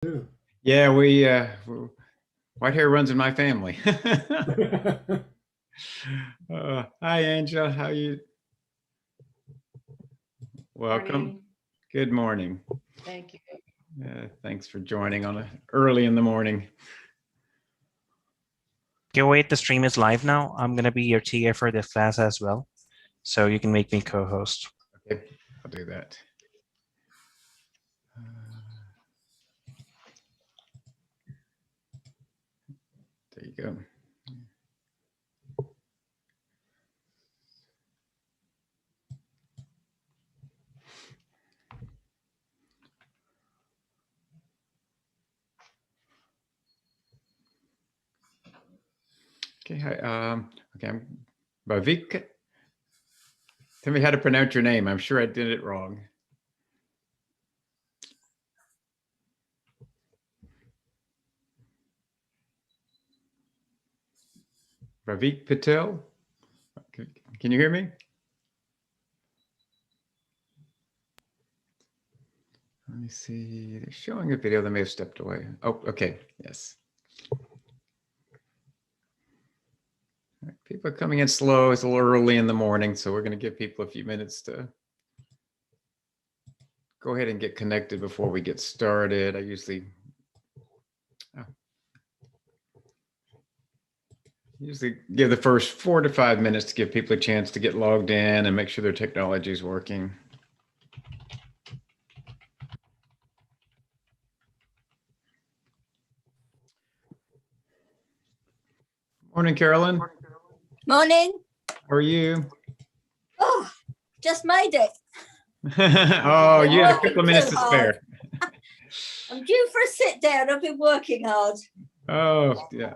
Yeah. Yeah, white hair runs in my family. Hi, Angela. How you? Welcome. Morning. Good morning. Thank you. Thanks for joining on early in the morning. Okay, wait, the stream is live now. I'm going to be your TA for this class as well. So you can make me co-host. Okay, I'll do that. There you go. Okay, hi. Okay, I'm Bhavik. Tell me how to pronounce your name. I'm sure I did it wrong. Bhavik Patel. Can you hear me? Let me see. They're showing a video. They may have stepped away. Oh, okay. Yes. People are coming in slow. It's a little early in the morning, so we're going to give people a few minutes to go ahead and get connected before we get started. I usually give the first 4 to 5 minutes to give people a chance to get logged in and make sure their technology is working. Morning, Carolyn. Morning. How are you? Oh, just made it. Oh, you had a couple of minutes to spare. I'm due for a sit down. I've been working hard. Oh, yeah.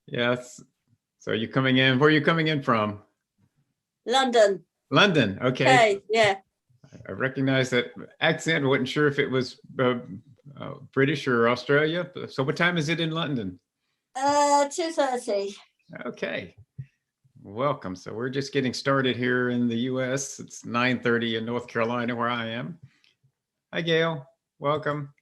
Yes. So are you coming in? Where are you coming in from? London. London. Okay. Okay, yeah. I recognize that accent. I wasn't sure if it was British or Australia. So what time is it in London? 2:30. Okay. Welcome. So we're just getting started here in the US. It's 9:30 in North Carolina where I am. Hi, Gail. Welcome.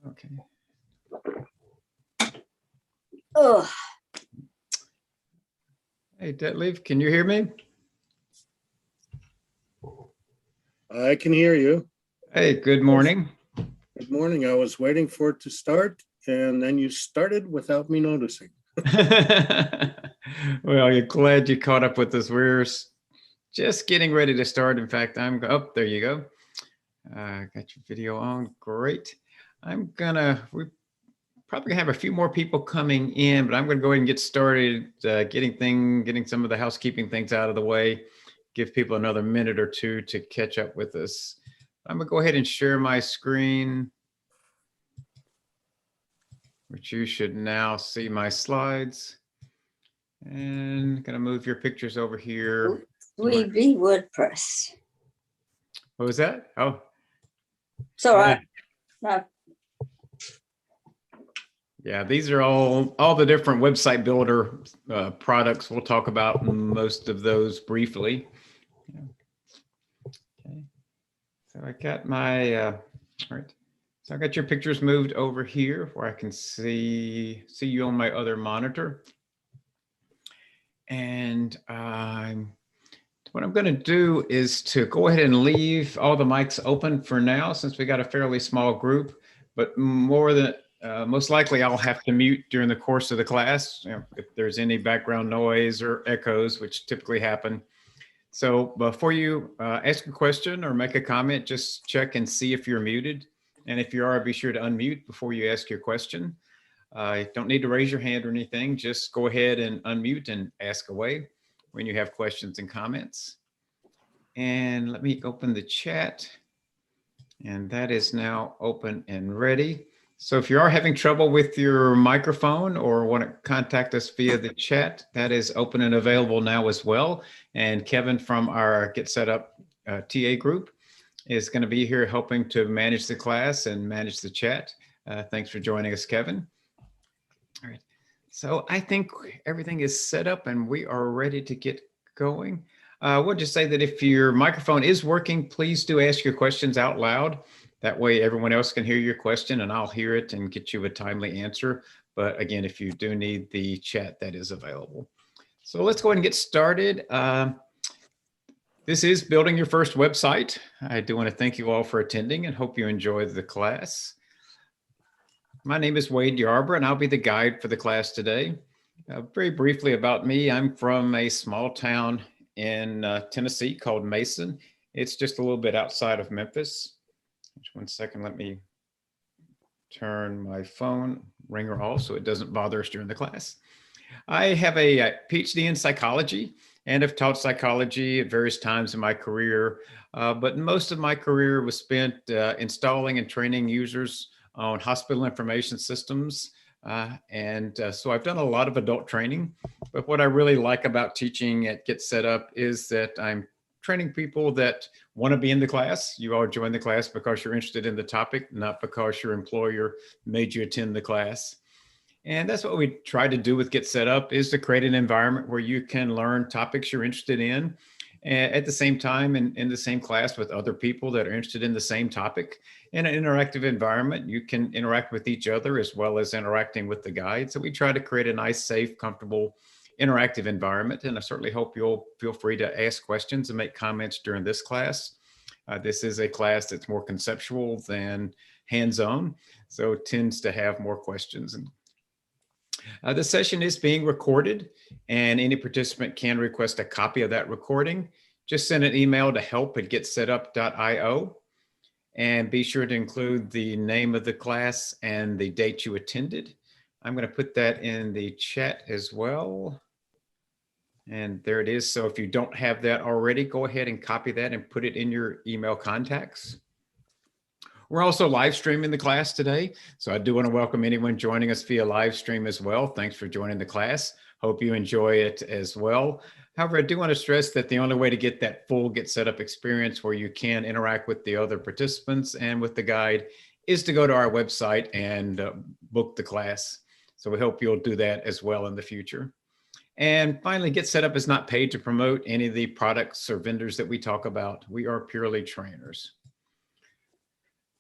Okay. Oh, Hey, Detlef, can you hear me? I can hear you. Hey, good morning. Good morning. I was waiting for it to start, and then you started without me noticing. Well, you're glad you caught up with us. We're just getting ready to start. In fact, oh, there you go. Got your video on. Great. We're probably gonna have a few more people coming in, but I'm gonna go ahead and get started getting some of the housekeeping things out of the way. Give people another minute or two to catch up with us. I'm gonna go ahead and share my screen, which you should now see my slides. And gonna move your pictures over here. Weebly WordPress. What was that? Oh, It's all right. No. yeah, these are all the different website builder products. We'll talk about most of those briefly. Okay, so I got my all right. So I got your pictures moved over here where I can see you on my other monitor. And what I'm going to do is to go ahead and leave all the mics open for now, since we got a fairly small group. But most likely, I'll have to mute during the course of the class if there's any background noise or echoes, which typically happen. So before you ask a question or make a comment, just check and see if you're muted. And if you are, be sure to unmute before you ask your question. You don't need to raise your hand or anything. Just go ahead and unmute and ask away when you have questions and comments. And let me open the chat. And that is now open and ready. So if you are having trouble with your microphone or want to contact us via the chat, that is open and available now as well. And Kevin from our Get Set Up TA group is going to be here helping to manage the class and manage the chat. Thanks for joining us, Kevin. All right. So I think everything is set up and we are ready to get going. We'll just say that if your microphone is working, please do ask your questions out loud. That way everyone else can hear your question and I'll hear it and get you a timely answer. But again, if you do need the chat, that is available. So let's go ahead and get started. This is Building Your First Website. I do want to thank you all for attending and hope you enjoyed the class. My name is Wade Yarbrough and I'll be the guide for the class today. Very briefly about me, I'm from a small town in Tennessee called Mason. It's just a little bit outside of Memphis. Just one second, let me turn my phone ringer off so it doesn't bother us during the class. I have a PhD in psychology and have taught psychology at various times in my career, but most of my career was spent installing and training users on hospital information systems. So I've done a lot of adult training, but what I really like about teaching at Get Set Up is that I'm training people that want to be in the class. You all join the class because you're interested in the topic, not because your employer made you attend the class. And that's what we try to do with Get Set Up, is to create an environment where you can learn topics you're interested in at the same time in the same class with other people that are interested in the same topic. In an interactive environment, you can interact with each other as well as interacting with the guide. So we try to create a nice, safe, comfortable, interactive environment. And I certainly hope you'll feel free to ask questions and make comments during this class. This is a class that's more conceptual than hands-on, so it tends to have more questions. The session is being recorded and any participant can request a copy of that recording. Just send an email to help@getsetup.io and be sure to include the name of the class and the date you attended. I'm going to put that in the chat as well. And there it is. So if you don't have that already, go ahead and copy that and put it in your email contacts. We're also live streaming the class today. So I do want to welcome anyone joining us via live stream as well. Thanks for joining the class. Hope you enjoy it as well. However, I do want to stress that the only way to get that full Get Set Up experience where you can interact with the other participants and with the guide is to go to our website and book the class. So we hope you'll do that as well in the future. And finally, Get Set Up is not paid to promote any of the products or vendors that we talk about. We are purely trainers.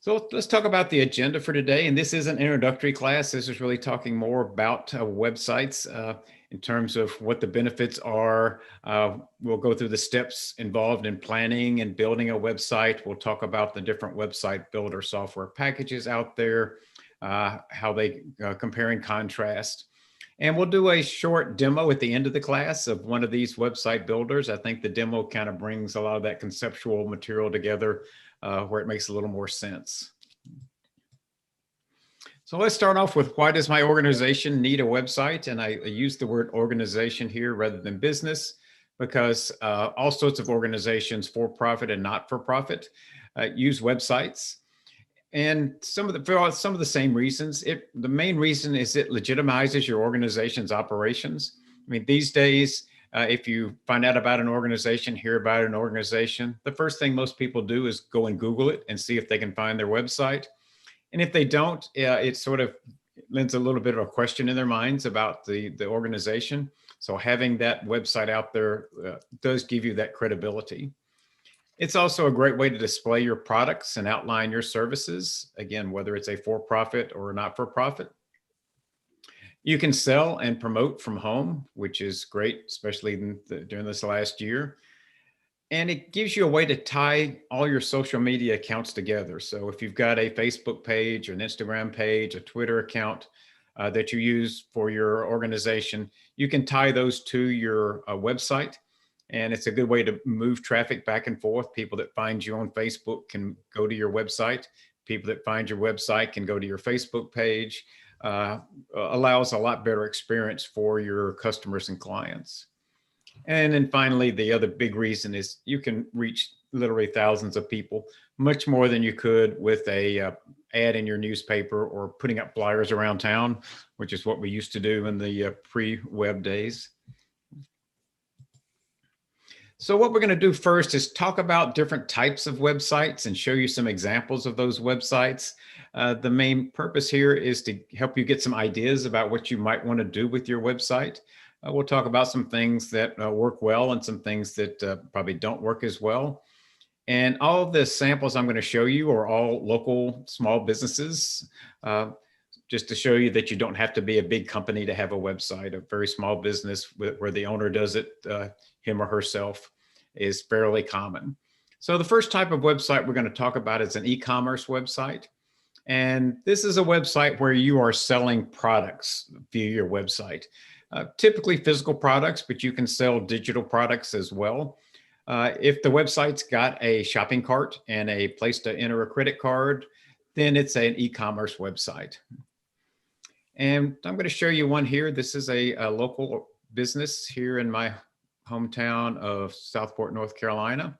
So let's talk about the agenda for today. And this is an introductory class. This is really talking more about websites in terms of what the benefits are. We'll go through the steps involved in planning and building a website. We'll talk about the different website builder software packages out there, how they compare and contrast. And we'll do a short demo at the end of the class of one of these website builders. I think the demo kind of brings a lot of that conceptual material together where it makes a little more sense. So let's start off with, why does my organization need a website? And I use the word organization here rather than business, because all sorts of organizations, for-profit and not-for-profit, use websites. And for some of the same reasons. The main reason is it legitimizes your organization's operations. I mean, these days, if you find out about an organization, hear about an organization, the first thing most people do is go and Google it and see if they can find their website. And if they don't, it sort of lends a little bit of a question in their minds about the organization. So having that website out there does give you that credibility. It's also a great way to display your products and outline your services. Again, whether it's a for-profit or a not-for-profit. You can sell and promote from home, which is great, especially during this last year. And it gives you a way to tie all your social media accounts together. So if you've got a Facebook page, an Instagram page, a Twitter account that you use for your organization, you can tie those to your website. And it's a good way to move traffic back and forth. People that find you on Facebook can go to your website. People that find your website can go to your Facebook page. Allows a lot better experience for your customers and clients. And then finally, the other big reason is you can reach literally thousands of people, much more than you could with a ad in your newspaper or putting up flyers around town, which is what we used to do in the pre-web days. So what we're going to do first is talk about different types of websites and show you some examples of those websites. The main purpose here is to help you get some ideas about what you might want to do with your website. We'll talk about some things that work well and some things that probably don't work as well. And all of the samples I'm going to show you are all local small businesses, just to show you that you don't have to be a big company to have a website. A very small business where the owner does it, him or herself, is fairly common. So the first type of website we're going to talk about is an e-commerce website. And this is a website where you are selling products via your website. Typically physical products, but you can sell digital products as well. If the website's got a shopping cart and a place to enter a credit card, then it's an e-commerce website. And I'm going to show you one here. This is a local business here in my hometown of Southport, North Carolina.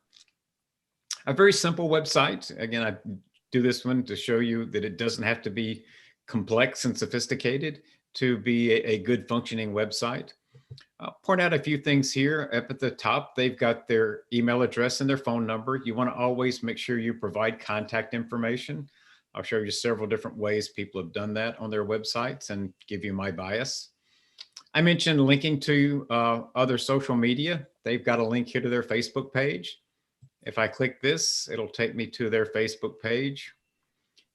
A very simple website. Again, I do this one to show you that it doesn't have to be complex and sophisticated to be a good functioning website. I'll point out a few things here. Up at the top, they've got their email address and their phone number. You want to always make sure you provide contact information. I'll show you several different ways people have done that on their websites and give you my bias. I mentioned linking to other social media. They've got a link here to their Facebook page. If I click this, it'll take me to their Facebook page.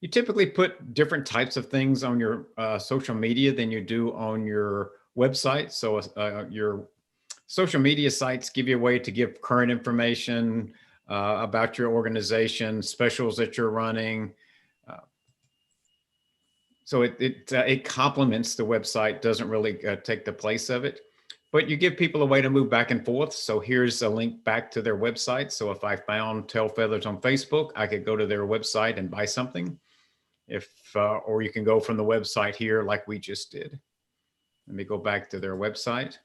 You typically put different types of things on your social media than you do on your website. So your social media sites give you a way to give current information about your organization, specials that you're running. So it complements the website, doesn't really take the place of it, but you give people a way to move back and forth. So here's a link back to their website. So if I found Tail Feathers on Facebook, I could go to their website and buy something. Or you can go from the website here like we just did. Let me go back to their website.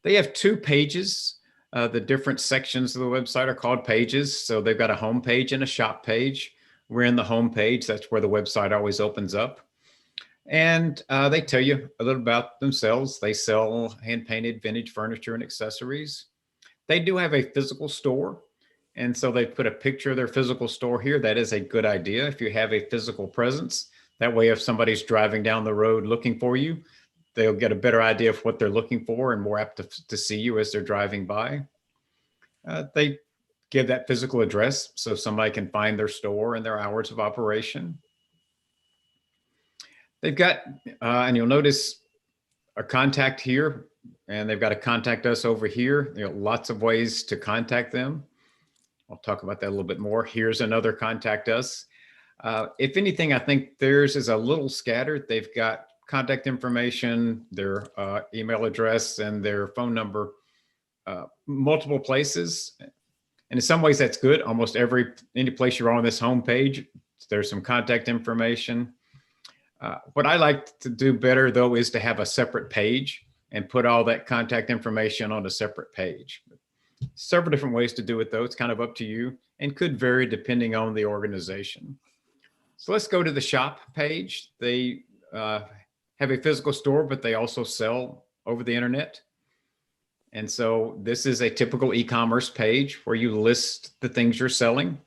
They have 2 pages. The different sections of the website are called pages. So they've got a home page and a shop page. We're in the home page. That's where the website always opens up. And they tell you a little about themselves. They sell hand-painted vintage furniture and accessories. They do have a physical store. And so they put a picture of their physical store here. That is a good idea if you have a physical presence. That way, if somebody's driving down the road looking for you, they'll get a better idea of what they're looking for and more apt to see you as they're driving by. They give that physical address so somebody can find their store and their hours of operation. They've got, and you'll notice a contact here, and they've got a contact us over here. There are lots of ways to contact them. I'll talk about that a little bit more. Here's another contact us. If anything, I think theirs is a little scattered. They've got contact information, their email address, and their phone number, multiple places. And in some ways that's good. Almost any place you're on this home page, there's some contact information. What I like to do better though is to have a separate page and put all that contact information on a separate page. Several different ways to do it though. It's kind of up to you and could vary depending on the organization. So let's go to the shop page. They have a physical store, but they also sell over the internet. And so this is a typical e-commerce page where you list the things you're selling.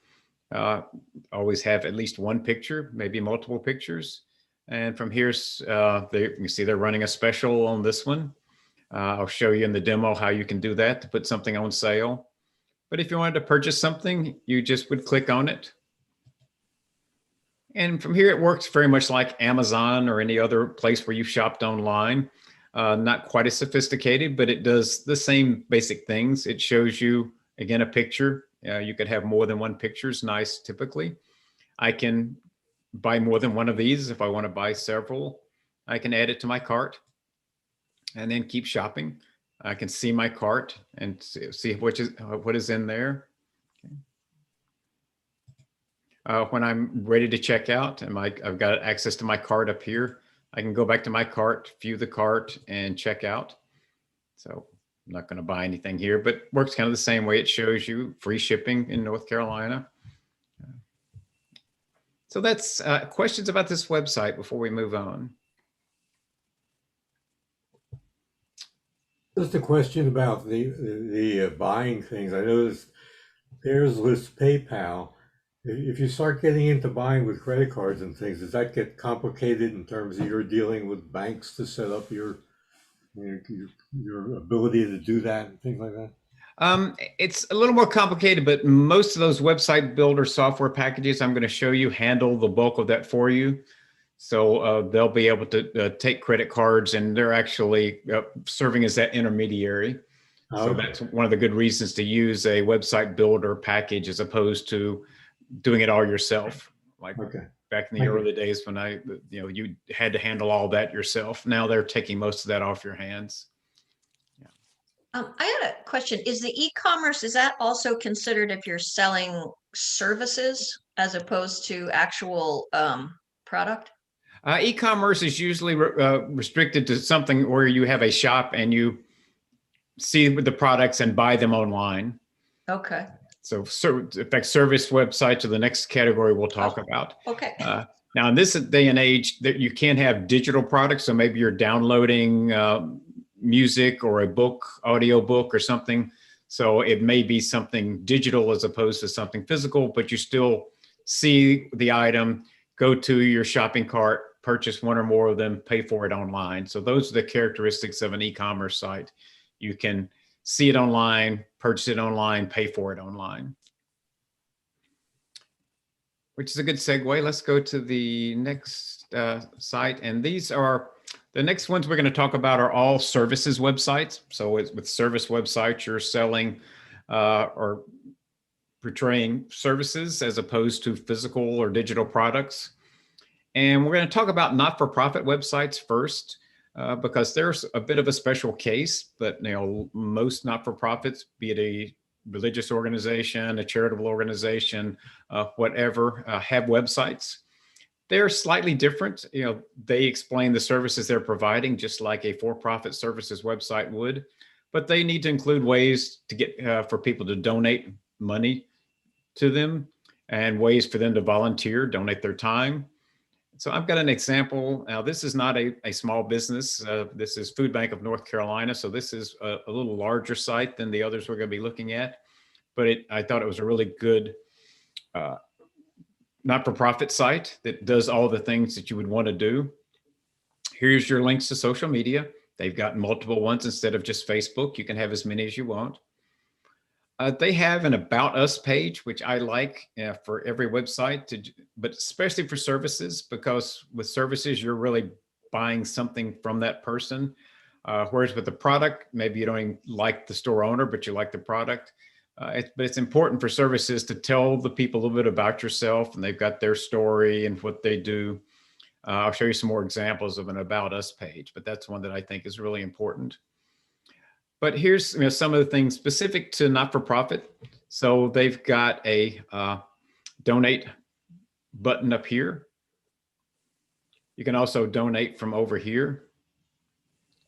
Always have at least one picture, maybe multiple pictures. And from here, you can see they're running a special on this one. I'll show you in the demo how you can do that to put something on sale. But if you wanted to purchase something, you just would click on it. And from here, it works very much like Amazon or any other place where you've shopped online. Not quite as sophisticated, but it does the same basic things. It shows you, again, a picture. You could have more than one picture. It's nice, typically. I can buy more than one of these if I want to buy several. I can add it to my cart and then keep shopping. I can see my cart and see what is in there. Okay. When I'm ready to check out and I've got access to my cart up here, I can go back to my cart, view the cart, and check out. So I'm not going to buy anything here, but works kind of the same way. It shows you free shipping in North Carolina. So that's questions about this website before we move on. Just a question about the buying things. I noticed Pairs lists PayPal. If you start getting into buying with credit cards and things, does that get complicated in terms of you're dealing with banks to set up your ability to do that and things like that? It's a little more complicated, but most of those website builder software packages I'm going to show you handle the bulk of that for you. So they'll be able to take credit cards, and they're actually serving as that intermediary. So Okay. that's one of the good reasons to use a website builder package as opposed to doing it all yourself. Like Okay. back in the Thank you. early days when you had to handle all that yourself. Now they're taking most of that off your hands. I had a question. Is the e-commerce, is that also considered if you're selling services as opposed to actual product? E-commerce is usually restricted to something where you have a shop and you see the products and buy them online. Okay, So in fact, service websites are the next category we'll talk about. okay. Now, in this day and age, that you can have digital products. So maybe you're downloading music or a book, audio book or something. So it may be something digital as opposed to something physical, but you still see the item, go to your shopping cart, purchase one or more of them, pay for it online. So those are the characteristics of an e-commerce site. You can see it online, purchase it online, pay for it online. Which is a good segue. Let's go to the next site. And these are, the next ones we're going to talk about are all services websites. So with service websites, you're selling or portraying services as opposed to physical or digital products. And we're going to talk about not-for-profit websites first. Because there's a bit of a special case, but most not-for-profits, be it a religious organization, a charitable organization, whatever, have websites. They're slightly different. They explain the services they're providing just like a for-profit services website would, but they need to include ways to get for people to donate money to them and ways for them to volunteer, donate their time. So I've got an example. Now, this is not a small business. This is Food Bank of North Carolina. So this is a little larger site than the others we're going to be looking at. But I thought it was a really good not-for-profit site that does all the things that you would want to do. Here's your links to social media. They've got multiple ones instead of just Facebook. You can have as many as you want. They have an About Us page, which I like for every website, but especially for services, because with services, you're really buying something from that person. Whereas with the product, maybe you don't even like the store owner, but you like the product. But it's important for services to tell the people a little bit about yourself, and they've got their story and what they do. I'll show you some more examples of an About Us page, but that's one that I think is really important. But here's some of the things specific to not-for-profit. So they've got a donate button up here. You can also donate from over here.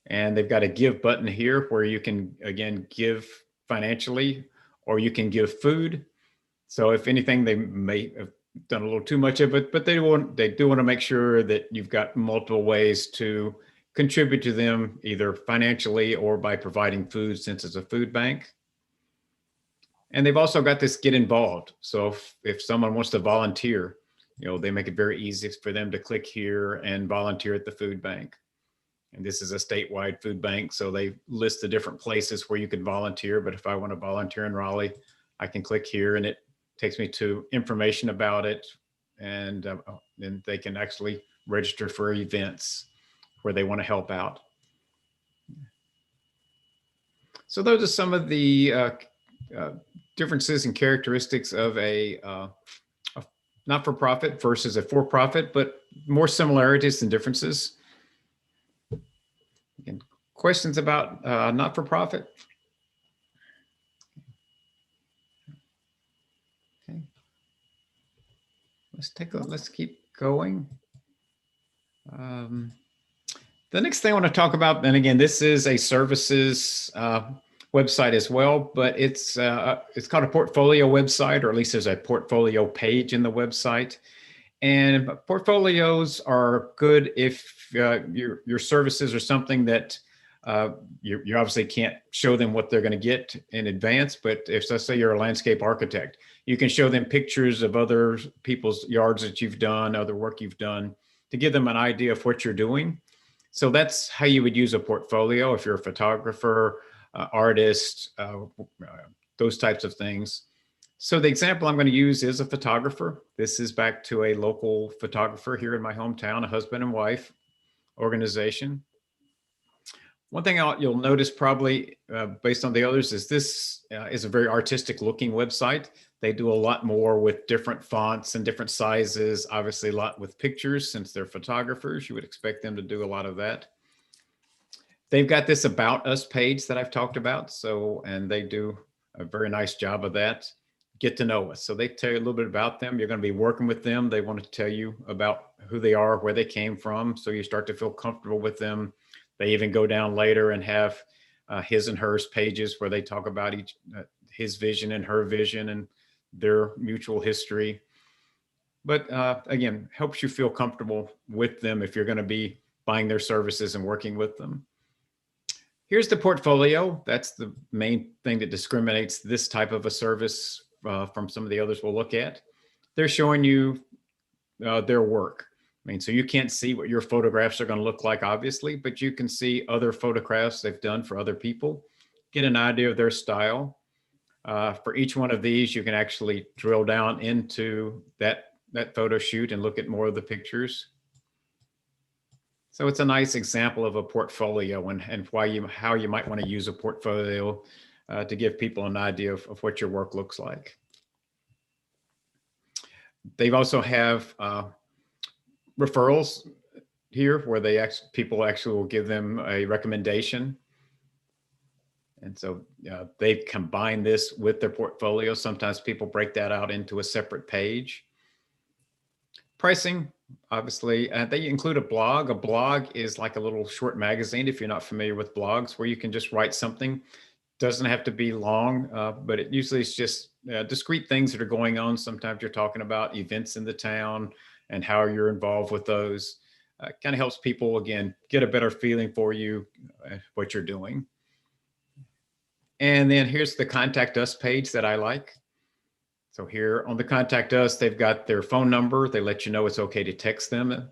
And they've got a give button here where you can, again, give financially, or you can give food. So if anything, they may have done a little too much of it, but they do want to make sure that you've got multiple ways to contribute to them either financially or by providing food, since it's a food bank. And they've also got this get involved. So if someone wants to volunteer, they make it very easy for them to click here and volunteer at the food bank. And this is a statewide food bank, so they list the different places where you could volunteer. But if I want to volunteer in Raleigh, I can click here and it takes me to information about it. And then they can actually register for events where they want to help out. So those are some of the differences and characteristics of a not-for-profit versus a for-profit, but more similarities than differences. Again, questions about not-for-profit? Okay. Let's keep going. The next thing I want to talk about, and again, this is a services website as well, but it's called a portfolio website, or at least there's a portfolio page in the website. And portfolios are good if your services are something that you obviously can't show them what they're going to get in advance. But if, let's say, you're a landscape architect, you can show them pictures of other people's yards that you've done, other work you've done, to give them an idea of what you're doing. So that's how you would use a portfolio if you're a photographer, artist, those types of things. So the example I'm going to use is a photographer. This is back to a local photographer here in my hometown, a husband and wife organization. One thing you'll notice probably based on the others is this is a very artistic looking website. They do a lot more with different fonts and different sizes, obviously a lot with pictures. Since they're photographers, you would expect them to do a lot of that. They've got this About Us page that I've talked about. So, and they do a very nice job of that. Get to know us. So they tell you a little bit about them. You're going to be working with them. They want to tell you about who they are, where they came from. So you start to feel comfortable with them. They even go down later and have his and hers pages where they talk about his vision and her vision and their mutual history. But again, helps you feel comfortable with them if you're going to be buying their services and working with them. Here's the portfolio. That's the main thing that discriminates this type of a service from some of the others we'll look at. They're showing you their work. I mean, so you can't see what your photographs are going to look like, obviously, but you can see other photographs they've done for other people, get an idea of their style. For each one of these, you can actually drill down into that photo shoot and look at more of the pictures. So it's a nice example of a portfolio and how you might want to use a portfolio to give people an idea of what your work looks like. They also have referrals here where people actually will give them a recommendation. And so they combine this with their portfolio. Sometimes people break that out into a separate page. Pricing, obviously, they include a blog. A blog is like a little short magazine, if you're not familiar with blogs, where you can just write something. Doesn't have to be long, but it usually is just discrete things that are going on. Sometimes you're talking about events in the town and how you're involved with those. Kind of helps people, again, get a better feeling for you, what you're doing. And then here's the Contact Us page that I like. So here on the Contact Us, they've got their phone number. They let you know it's okay to text them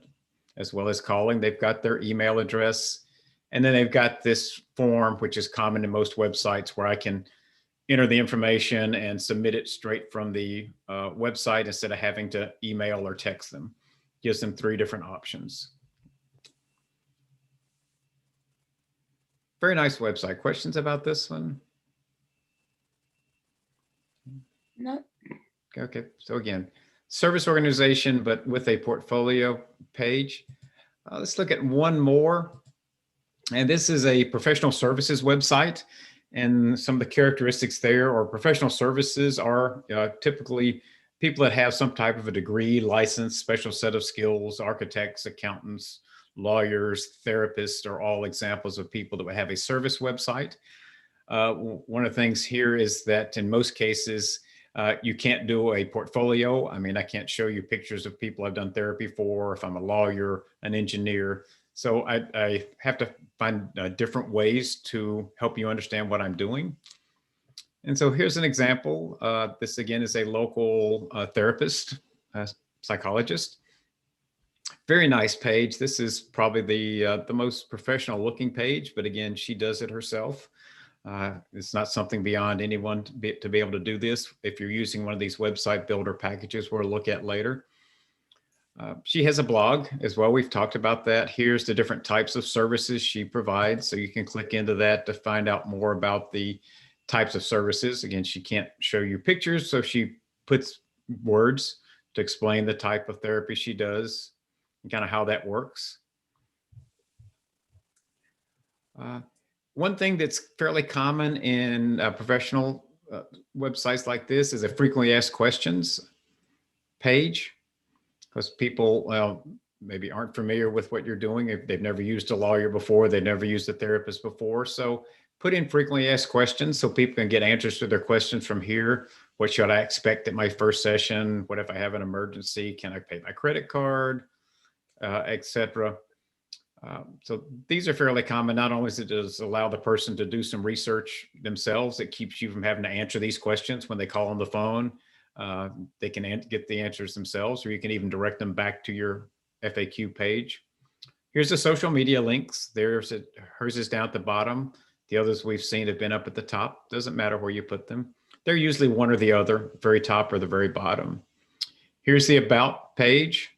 as well as calling. They've got their email address. And then they've got this form, which is common in most websites, where I can enter the information and submit it straight from the website instead of having to email or text them. Gives them 3 different options. Very nice website. Questions about this one? No. Okay, so again, service organization, but with a portfolio page. Let's look at one more. And this is a professional services website. And some of the characteristics there, or professional services, are typically people that have some type of a degree, license, special set of skills. Architects, accountants, lawyers, therapists are all examples of people that would have a service website. One of the things here is that in most cases, you can't do a portfolio. I mean, I can't show you pictures of people I've done therapy for, if I'm a lawyer, an engineer. So I have to find different ways to help you understand what I'm doing. And so here's an example. This again is a local therapist, psychologist. Very nice page. This is probably the most professional looking page, but again, she does it herself. It's not something beyond anyone to be able to do this. If you're using one of these website builder packages we'll look at later. She has a blog as well. We've talked about that. Here's the different types of services she provides. So you can click into that to find out more about the types of services. Again, she can't show you pictures, so she puts words to explain the type of therapy she does and kind of how that works. One thing that's fairly common in professional websites like this is a frequently asked questions page, because people maybe aren't familiar with what you're doing. If they've never used a lawyer before, they've never used a therapist before. So Put in frequently asked questions so people can get answers to their questions from here. What should I expect at my first session? What if I have an emergency? Can I pay my credit card, etc. So these are fairly common. Not only does it allow the person to do some research themselves, it keeps you from having to answer these questions when they call on the phone. They can get the answers themselves, or you can even direct them back to your FAQ page. Here's the social media links. Hers is down at the bottom. The others we've seen have been up at the top. Doesn't matter where you put them. They're usually one or the other, very top or the very bottom. Here's the about page.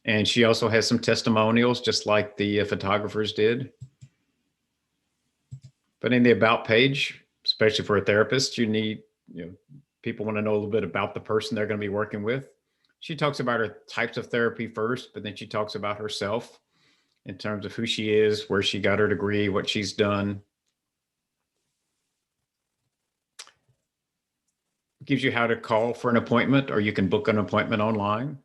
And she also has some testimonials, just like the photographers did. But in the about page, especially for a therapist, people want to know a little bit about the person they're going to be working with. She talks about her types of therapy first, but then she talks about herself in terms of who she is, where she got her degree, what she's done. Gives you how to call for an appointment, or you can book an appointment online.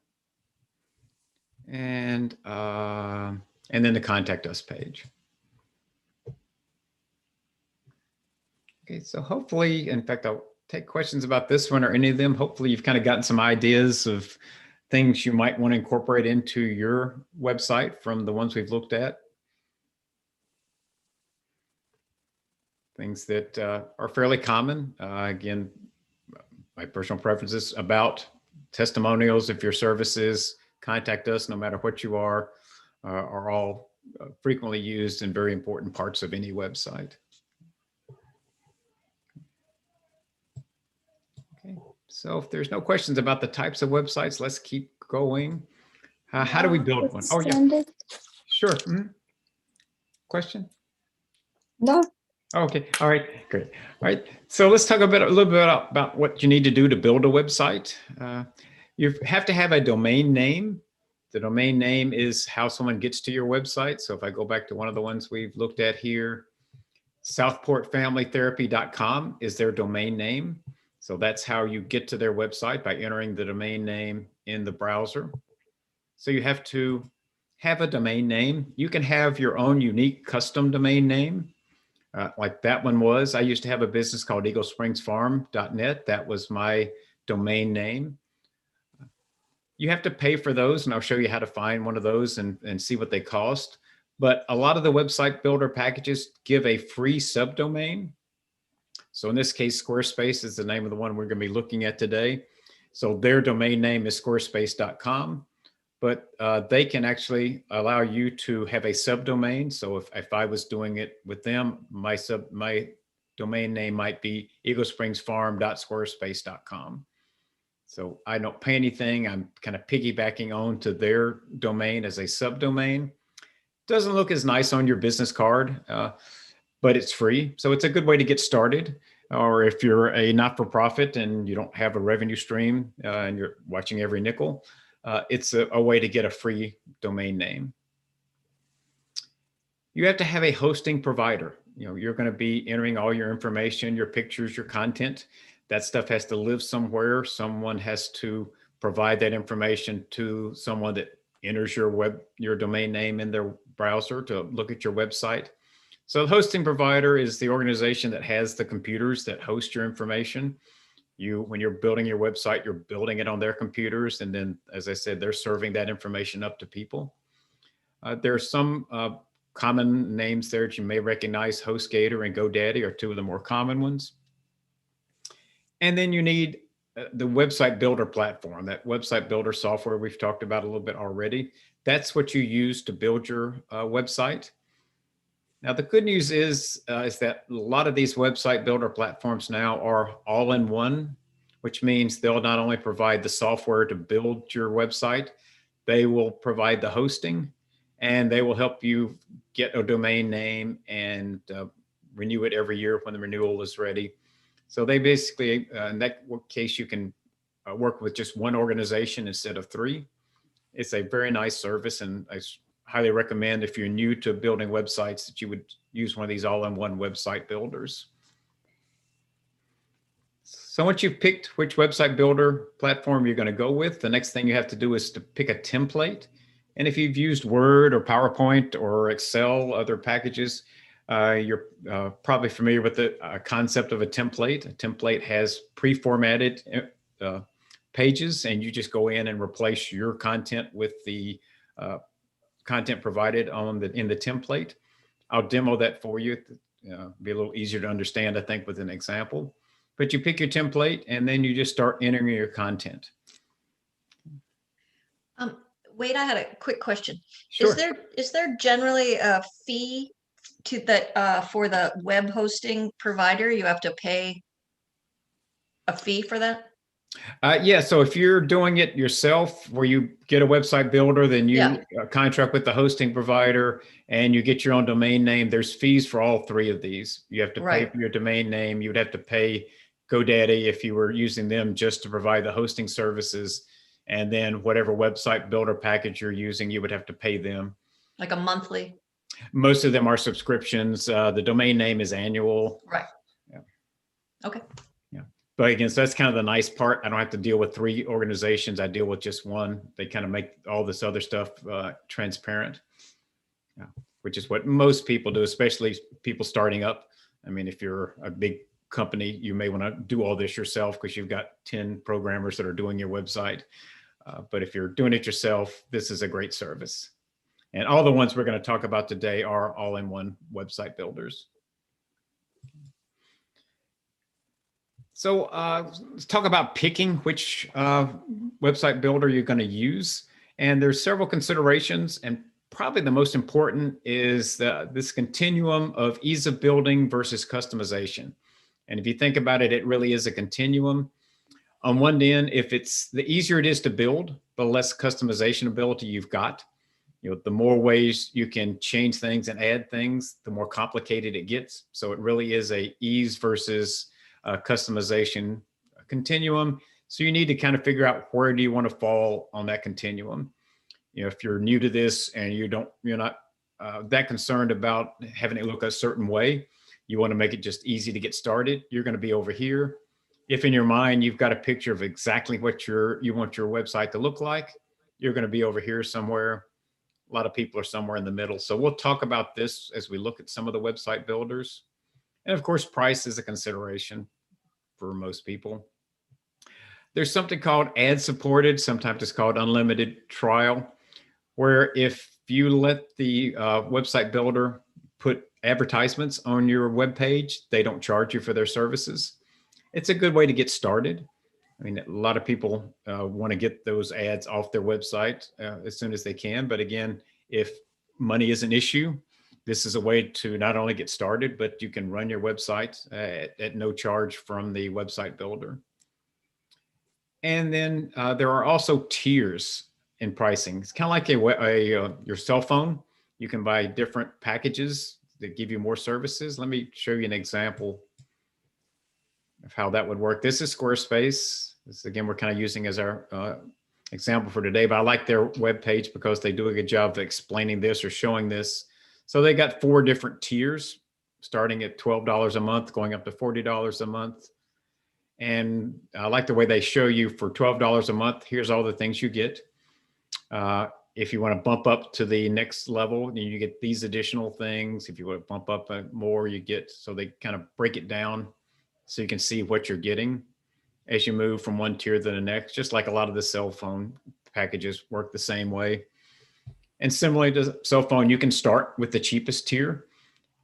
And then the contact us page. Okay, so hopefully, in fact, I'll take questions about this one or any of them. Hopefully you've kind of gotten some ideas of things you might want to incorporate into your website from the ones we've looked at. Things that are fairly common. Again, my personal preferences about testimonials of your services, contact us no matter what you are all frequently used and very important parts of any website. Okay, so if there's no questions about the types of websites, let's keep going. How do we build one? Oh yeah, sure. Question? No. Okay, all right, great. All right, so let's talk a little bit about what you need to do to build a website. You have to have a domain name. The domain name is how someone gets to your website. So if I go back to one of the ones we've looked at here, southportfamilytherapy.com is their domain name. So that's how you get to their website, by entering the domain name in the browser. So you have to have a domain name. You can have your own unique custom domain name. Like that one was. I used to have a business called eaglespringsfarm.net. That was my domain name. You have to pay for those, and I'll show you how to find one of those and see what they cost. But a lot of the website builder packages give a free subdomain. So in this case, Squarespace is the name of the one we're going to be looking at today. So their domain name is squarespace.com, but they can actually allow you to have a subdomain. So if I was doing it with them, my domain name might be eaglespringsfarm.squarespace.com. So I don't pay anything. I'm kind of piggybacking on to their domain as a subdomain. Doesn't look as nice on your business card, but it's free. So it's a good way to get started. Or if you're a not-for-profit and you don't have a revenue stream and you're watching every nickel, it's a way to get a free domain name. You have to have a hosting provider. You're going to be entering all your information, your pictures, your content. That stuff has to live somewhere. Someone has to provide that information to someone that enters your domain name in their browser to look at your website. So the hosting provider is the organization that has the computers that host your information. When you're building your website, you're building it on their computers. And then, as I said, they're serving that information up to people. There are some common names there that you may recognize. HostGator and GoDaddy are two of the more common ones. And then you need the website builder platform, that website builder software we've talked about a little bit already. That's what you use to build your website. Now, the good news is that a lot of these website builder platforms now are all in one, which means they'll not only provide the software to build your website, they will provide the hosting, and they will help you get a domain name and renew it every year when the renewal is ready. So they basically, in that case, you can work with just one organization instead of three. It's a very nice service, and I highly recommend, if you're new to building websites, that you would use one of these all-in-one website builders. So once you've picked which website builder platform you're going to go with, the next thing you have to do is to pick a template. And if you've used Word or PowerPoint or Excel, other packages, You're probably familiar with the concept of a template. A template has pre-formatted pages, and you just go in and replace your content with the content provided in the template. I'll demo that for you. Be a little easier to understand, I think, with an example. But you pick your template, and then you just start entering your content. Wade, I had a quick question. Sure. Is there generally a fee to that for the web hosting provider? You have to pay a fee for that? Yeah, so if you're doing it yourself, where you get a website builder, then you Yeah. contract with the hosting provider and you get your own domain name. There's fees for all three of these. You have to pay Right. for your domain name. You would have to pay GoDaddy if you were using them just to provide the hosting services. And then whatever website builder package you're using, you would have to pay them. Like a monthly? Most of them are subscriptions. The domain name is annual. Right. Yeah. Okay. But again, so that's kind of the nice part. I don't have to deal with three organizations. I deal with just one. They kind of make all this other stuff transparent, which is what most people do, especially people starting up. I mean, if you're a big company, you may want to do all this yourself because you've got 10 programmers that are doing your website. But if you're doing it yourself, this is a great service. And all the ones we're going to talk about today are all-in-one website builders. So let's talk about picking which website builder you're going to use. And there's several considerations, and probably the most important is this continuum of ease of building versus customization. And if you think about it, it really is a continuum. On one end, if it's the easier it is to build, the less customization ability you've got. The more ways you can change things and add things, the more complicated it gets. So it really is a ease versus customization continuum. So you need to kind of figure out where do you want to fall on that continuum. If you're new to this and you're not that concerned about having it look a certain way, you want to make it just easy to get started, you're going to be over here. If in your mind you've got a picture of exactly what you want your website to look like, you're going to be over here somewhere. A lot of people are somewhere in the middle. So we'll talk about this as we look at some of the website builders. And of course, price is a consideration for most people. There's something called ad supported, sometimes it's called unlimited trial, where if you let the website builder put advertisements on your web page, they don't charge you for their services. It's a good way to get started. I mean, a lot of people want to get those ads off their website as soon as they can. But again, if money is an issue, this is a way to not only get started, but you can run your website at no charge from the website builder. And then there are also tiers in pricing. It's kind of like your cell phone. You can buy different packages that give you more services. Let me show you an example of how that would work. This is Squarespace. This again, we're kind of using as our example for today, but I like their web page because they do a good job of explaining this or showing this. So they got 4 different tiers, starting at $12 a month, going up to $40 a month. And I like the way they show you for $12 a month, here's all the things you get. If you want to bump up to the next level, you get these additional things. If you want to bump up more, you get, so they kind of break it down so you can see what you're getting as you move from one tier to the next, just like a lot of the cell phone packages work the same way. And similarly to cell phone, you can start with the cheapest tier.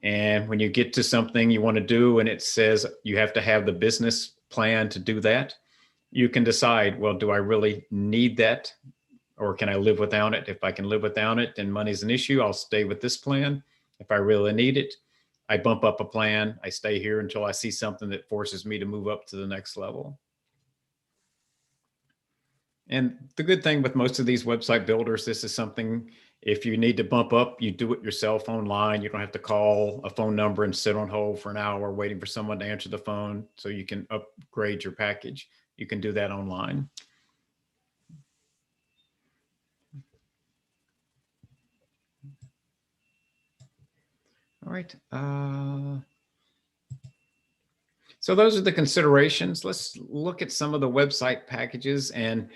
And when you get to something you want to do and it says you have to have the business plan to do that, you can decide, well, do I really need that? Or can I live without it? If I can live without it and money's an issue, I'll stay with this plan. If I really need it, I bump up a plan. I stay here until I see something that forces me to move up to the next level. And the good thing with most of these website builders, this is something, if you need to bump up, you do it yourself online. You don't have to call a phone number and sit on hold for an hour waiting for someone to answer the phone so you can upgrade your package. You can do that online. All right. So those are the considerations. Let's look at some of the website packages, and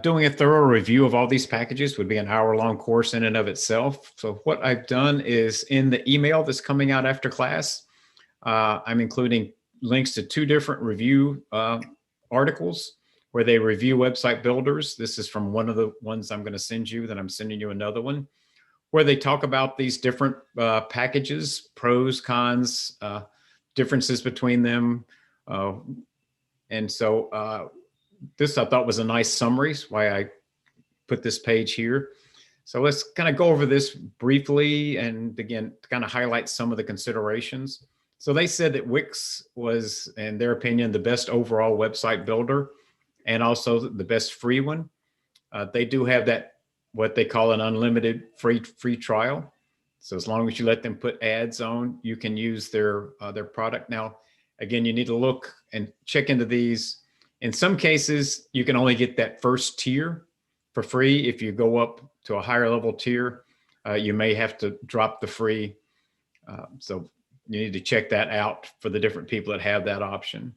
doing a thorough review of all these packages would be an hour-long course in and of itself. So what I've done is in the email that's coming out after class, I'm including links to 2 different review articles where they review website builders. This is from one of the ones I'm going to send you, then I'm sending you another one, where they talk about these different packages, pros, cons, differences between them. And so this I thought was a nice summary, why I put this page here. So let's kind of go over this briefly and again, kind of highlight some of the considerations. So they said that Wix was, in their opinion, the best overall website builder and also the best free one. They do have that, what they call an unlimited free trial. So as long as you let them put ads on, you can use their product. Now, again, you need to look and check into these. In some cases, you can only get that first tier for free. If you go up to a higher level tier, you may have to drop the free. So you need to check that out for the different people that have that option.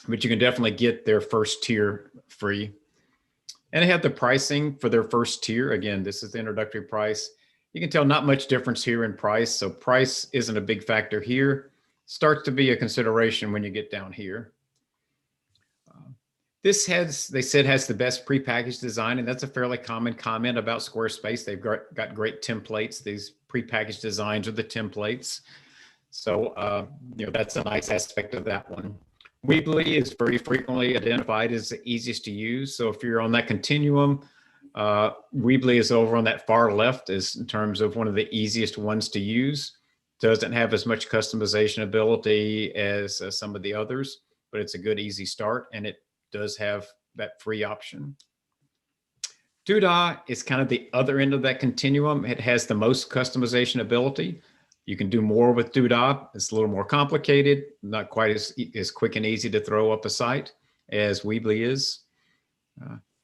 But you can definitely get their first tier free. And they have the pricing for their first tier. Again, this is the introductory price. You can tell not much difference here in price. So price isn't a big factor here. Starts to be a consideration when you get down here. This has, they said, has the best prepackaged design, and that's a fairly common comment about Squarespace. They've got great templates. These prepackaged designs are the templates. So, that's a nice aspect of that one. Weebly is very frequently identified as the easiest to use. So if you're on that continuum, Weebly is over on that far left as in terms of one of the easiest ones to use. Doesn't have as much customization ability as some of the others, but it's a good, easy start, and it does have that free option. Doodah is kind of the other end of that continuum. It has the most customization ability. You can do more with Doodah. It's a little more complicated, not quite as quick and easy to throw up a site as Weebly is.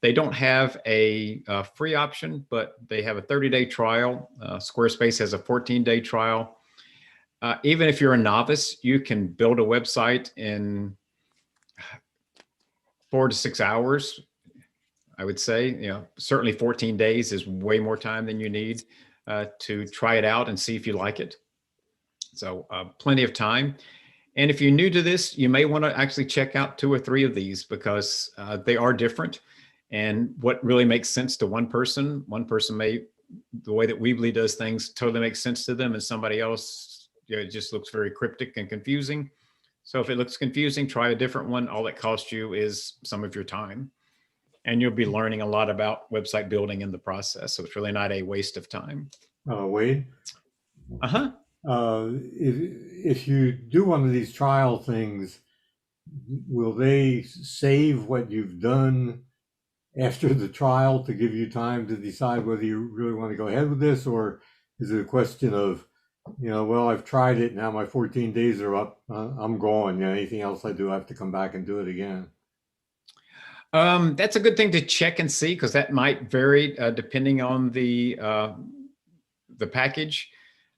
They don't have a free option, but they have a 30-day trial. Squarespace has a 14-day trial. Even if you're a novice, you can build a website in 4 to 6 hours, I would say. Certainly 14 days is way more time than you need to try it out and see if you like it. So plenty of time. And if you're new to this, you may want to actually check out 2 or 3 of these because they are different. And what really makes sense to one person may, the way that Weebly does things totally makes sense to them, and somebody else, it just looks very cryptic and confusing. So if it looks confusing, try a different one. All it costs you is some of your time. And you'll be learning a lot about website building in the process. So it's really not a waste of time. Wade? Uh-huh. If you do one of these trial things, will they save what you've done after the trial to give you time to decide whether you really want to go ahead with this? Or is it a question of, well, I've tried it, now my 14 days are up, I'm going. Anything else I do, I have to come back and do it again? That's a good thing to check and see, because that might vary depending on the package.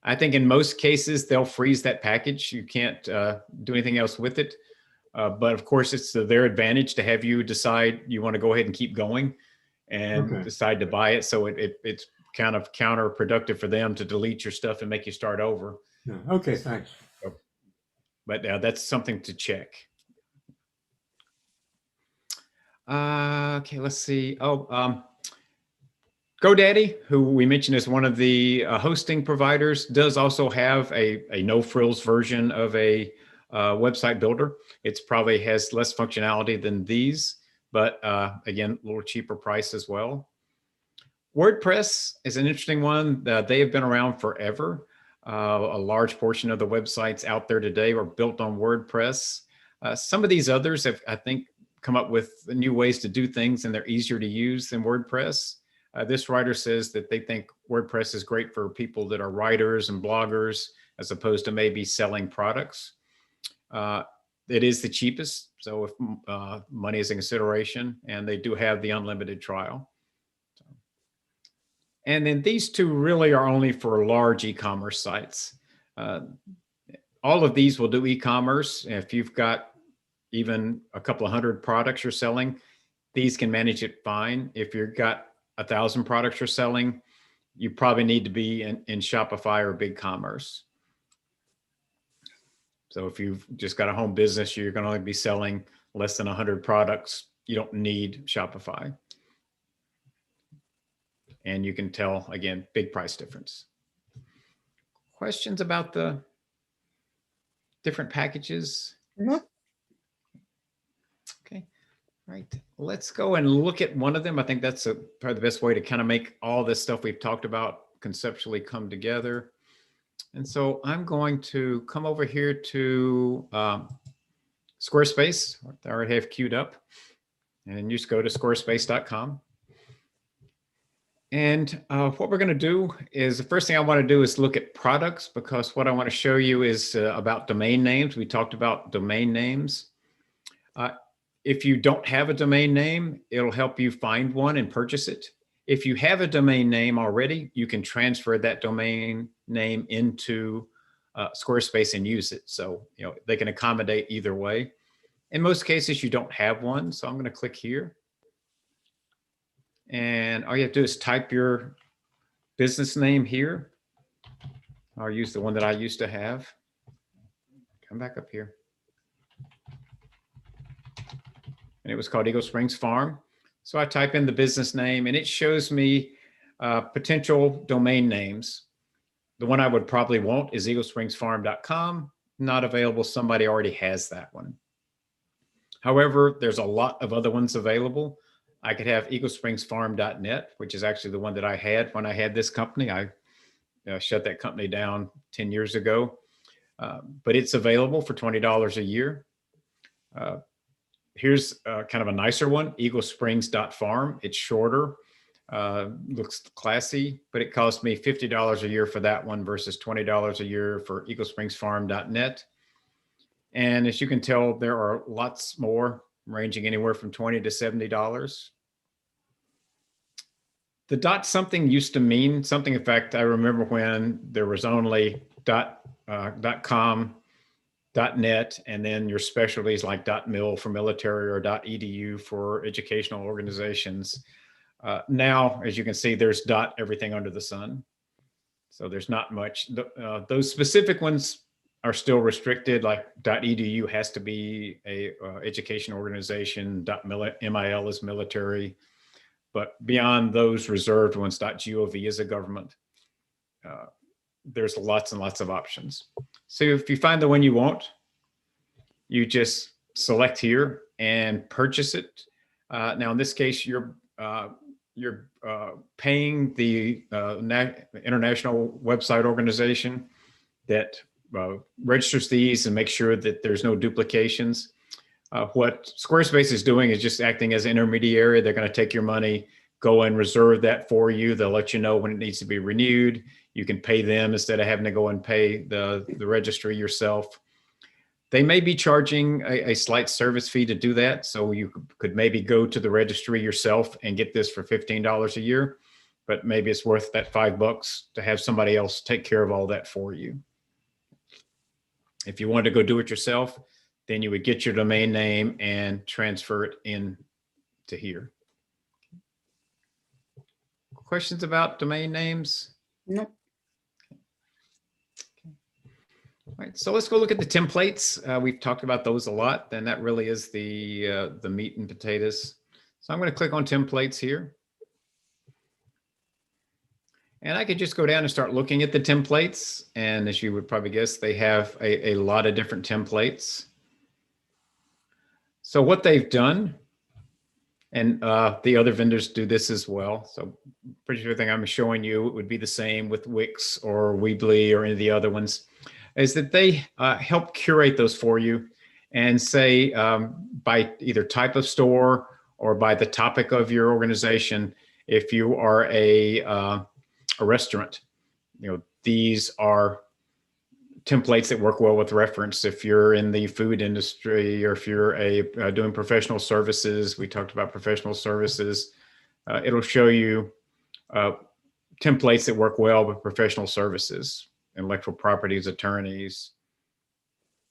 I think in most cases, they'll freeze that package. You can't do anything else with it. But of course, it's to their advantage to have you decide you want to go ahead and keep going and decide to buy it. So it's kind of counterproductive for them to delete your stuff and make you start over. Yeah. Okay, thanks. But that's something to check. Okay, let's see. GoDaddy, who we mentioned is one of the hosting providers, does also have a no-frills version of a website builder. It's probably has less functionality than these, but again, a little cheaper price as well. WordPress is an interesting one. They have been around forever. A large portion of the websites out there today are built on WordPress. Some of these others have, I think, come up with new ways to do things, and they're easier to use than WordPress. This writer says that they think WordPress is great for people that are writers and bloggers, as opposed to maybe selling products. It is the cheapest, so if money is a consideration, and they do have the unlimited trial. And then these 2 really are only for large e-commerce sites. all of these will do e-commerce. If you've got even a couple of hundred products you're selling, these can manage it fine. If you've got 1,000 products you're selling, you probably need to be in Shopify or BigCommerce. So if you've just got a home business, you're going to only be selling less than 100 products. You don't need Shopify. And you can tell, again, big price difference. Questions about the different packages? Mhm. Okay, all right. Let's go and look at one of them. I think that's probably the best way to kind of make all this stuff we've talked about conceptually come together. And so I'm going to come over here to Squarespace. I already have queued up. And you just go to squarespace.com. And what we're going to do is, the first thing I want to do is look at products, because what I want to show you is about domain names. We talked about domain names. If you don't have a domain name, it'll help you find one and purchase it. If you have a domain name already, you can transfer that domain name into Squarespace and use it. So, they can accommodate either way. In most cases, you don't have one. So I'm going to click here. And all you have to do is type your business name here. I'll use the one that I used to have. Come back up here. And it was called Eagle Springs Farm. So I type in the business name and it shows me potential domain names. The one I would probably want is eaglespringsfarm.com. Not available. Somebody already has that one. However, there's a lot of other ones available. I could have eaglespringsfarm.net, which is actually the one that I had when I had this company. I shut that company down 10 years ago, but it's available for $20 a year. Here's kind of a nicer one, eaglesprings.farm. It's shorter, looks classy, but it cost me $50 a year for that one versus $20 a year for eaglespringsfarm.net. And as you can tell, there are lots more, ranging anywhere from $20 to $70. The dot something used to mean something. In fact, I remember when there was only .com, .net, and then your specialties like .mil for military or .edu for educational organizations. Now, as you can see, there's everything under the sun. So there's not much. Those specific ones are still restricted, like .edu has to be a education organization, .mil is military. But beyond those reserved ones, .gov is a government. There's lots and lots of options. So if you find the one you want, you just select here and purchase it. Now, in this case, you're paying the International Website Organization that registers these and makes sure that there's no duplications. What Squarespace is doing is just acting as an intermediary. They're going to take your money, go and reserve that for you. They'll let you know when it needs to be renewed. You can pay them instead of having to go and pay the registry yourself. They may be charging a slight service fee to do that. So you could maybe go to the registry yourself and get this for $15 a year, but maybe it's worth that $5 to have somebody else take care of all that for you. If you wanted to go do it yourself, then you would get your domain name and transfer it in to here. Questions about domain names? Nope. All right, so let's go look at the templates. We've talked about those a lot, and that really is the meat and potatoes. So I'm going to click on templates here. And I could just go down and start looking at the templates. And as you would probably guess, they have a lot of different templates. So what they've done, and the other vendors do this as well. So pretty sure everything I'm showing you would be the same with Wix or Weebly or any of the other ones, is that they help curate those for you and say by either type of store or by the topic of your organization, if you are a restaurant, these are templates that work well with reference. If you're in the food industry or if you're doing professional services, we talked about professional services, it'll show you templates that work well with professional services, intellectual properties, attorneys,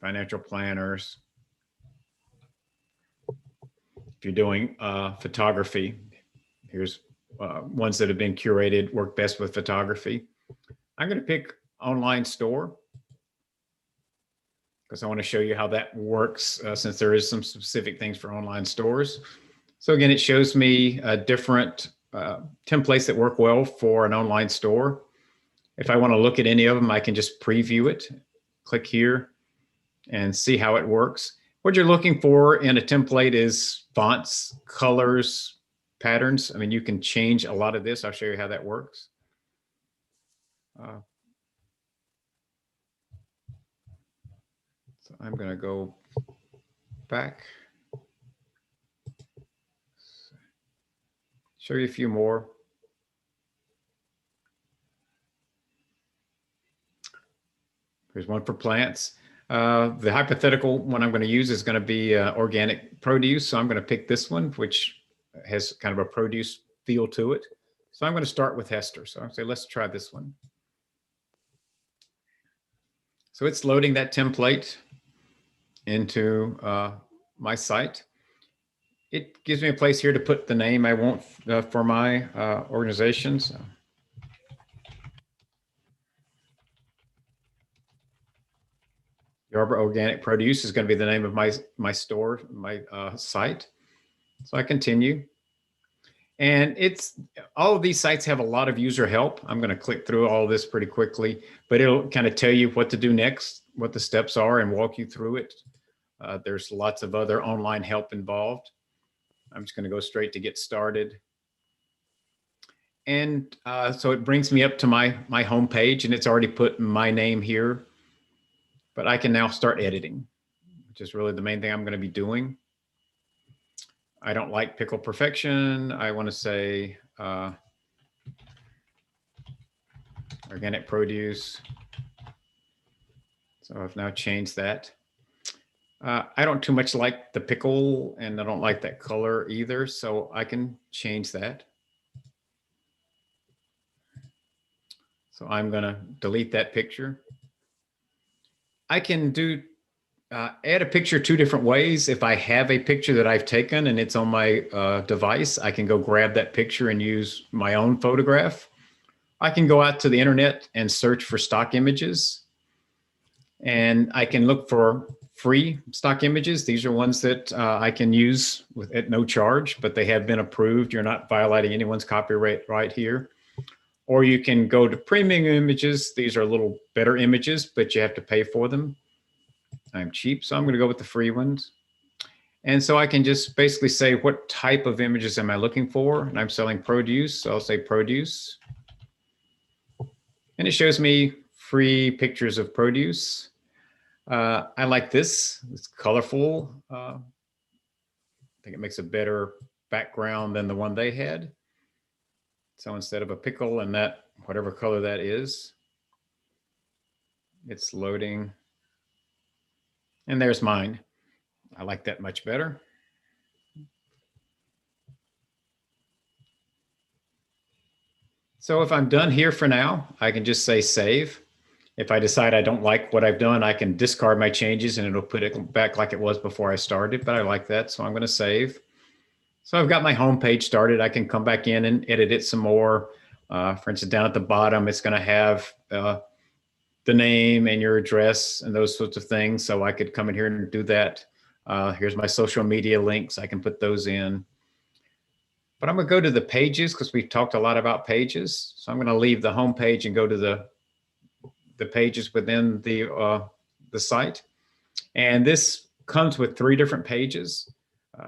financial planners. If you're doing photography, here's ones that have been curated, work best with photography. I'm going to pick online store because I want to show you how that works since there is some specific things for online stores. So again, it shows me different templates that work well for an online store. If I want to look at any of them, I can just preview it, click here and see how it works. What you're looking for in a template is fonts, colors, patterns. I mean, you can change a lot of this. I'll show you how that works. So I'm going to go back, show you a few more. Here's one for plants. The hypothetical one I'm going to use is going to be organic produce. So I'm going to pick this one, which has kind of a produce feel to it. So I'm going to start with Hester. So I'll say, let's try this one. So it's loading that template into my site. It gives me a place here to put the name I want for my organization. So Yarborough Organic Produce is going to be the name of my store, my site. So I continue. And it's all of these sites have a lot of user help. I'm going to click through all of this pretty quickly, but it'll kind of tell you what to do next, what the steps are, and walk you through it. There's lots of other online help involved. I'm just going to go straight to get started. And so it brings me up to my home page, and it's already put my name here. But I can now start editing, which is really the main thing I'm going to be doing. I don't like Pickle Perfection. I want to say organic produce. So I've now changed that. I don't too much like the pickle, and I don't like that color either. So I can change that. So I'm going to delete that picture. I can do add a picture two different ways. If I have a picture that I've taken and it's on my device, I can go grab that picture and use my own photograph. I can go out to the internet and search for stock images. And I can look for free stock images. These are ones that I can use at no charge, but they have been approved. You're not violating anyone's copyright right here. Or you can go to premium images. These are a little better images, but you have to pay for them. I'm cheap, so I'm going to go with the free ones. And so I can just basically say, what type of images am I looking for? And I'm selling produce, so I'll say produce. And it shows me free pictures of produce. I like this. It's colorful. I think it makes a better background than the one they had. So instead of a pickle and that, whatever color that is, it's loading. And there's mine. I like that much better. So if I'm done here for now, I can just say save. If I decide I don't like what I've done, I can discard my changes and it'll put it back like it was before I started, but I like that. So I'm going to save. So I've got my home page started. I can come back in and edit it some more. For instance, down at the bottom, it's going to have the name and your address and those sorts of things. So I could come in here and do that. Here's my social media links. I can put those in. But I'm going to go to the pages because we've talked a lot about pages. So I'm going to leave the home page and go to the pages within the site. And this comes with 3 different pages.